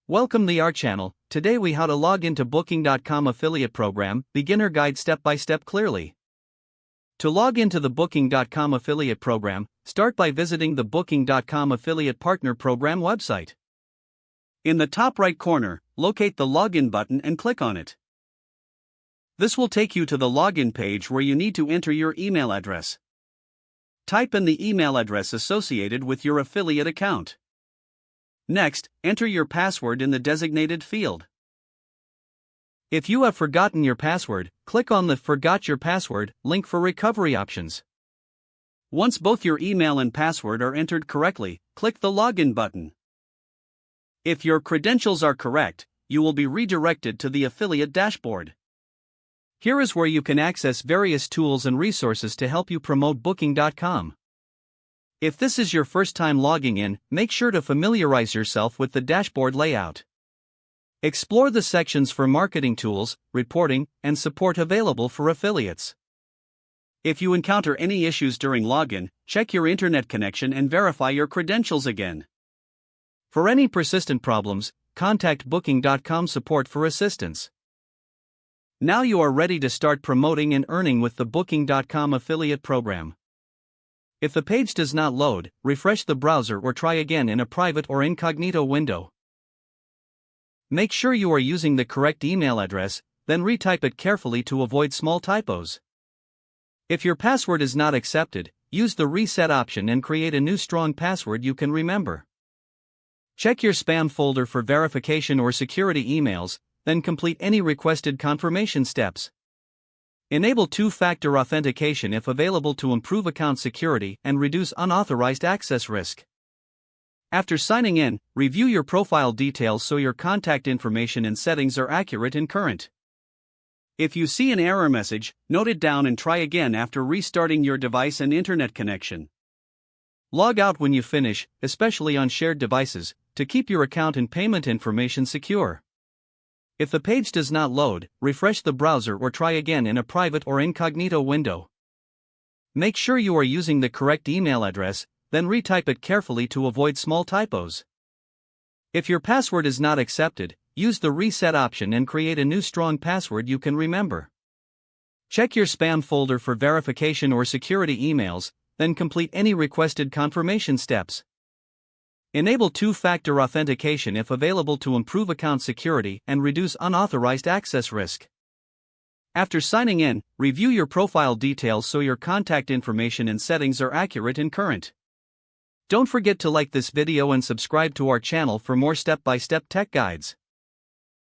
Welcome to our channel. Today we how to log into Booking.com affiliate program, beginner guide step by step clearly. To log into the Booking.com affiliate program, start by visiting the Booking.com affiliate partner program website. In the top right corner, locate the login button and click on it. This will take you to the login page where you need to enter your email address. Type in the email address associated with your affiliate account. Next, enter your password in the designated field. If you have forgotten your password, click on the Forgot Your Password link for recovery options. Once both your email and password are entered correctly, click the Login button. If your credentials are correct, you will be redirected to the affiliate dashboard. Here is where you can access various tools and resources to help you promote Booking.com. If this is your first time logging in, make sure to familiarize yourself with the dashboard layout. Explore the sections for marketing tools, reporting, and support available for affiliates. If you encounter any issues during login, check your internet connection and verify your credentials again. For any persistent problems, contact Booking.com support for assistance. Now you are ready to start promoting and earning with the Booking.com affiliate program. If the page does not load, refresh the browser or try again in a private or incognito window. Make sure you are using the correct email address, then retype it carefully to avoid small typos. If your password is not accepted, use the reset option and create a new strong password you can remember. Check your spam folder for verification or security emails, then complete any requested confirmation steps. Enable two-factor authentication if available to improve account security and reduce unauthorized access risk. After signing in, review your profile details so your contact information and settings are accurate and current. If you see an error message, note it down and try again after restarting your device and internet connection. Log out when you finish, especially on shared devices, to keep your account and payment information secure. If the page does not load, refresh the browser or try again in a private or incognito window. Make sure you are using the correct email address, then retype it carefully to avoid small typos. If your password is not accepted, use the reset option and create a new strong password you can remember. Check your spam folder for verification or security emails, then complete any requested confirmation steps. Enable two-factor authentication if available to improve account security and reduce unauthorized access risk. After signing in, review your profile details so your contact information and settings are accurate and current. Don't forget to like this video and subscribe to our channel for more step-by-step tech guides.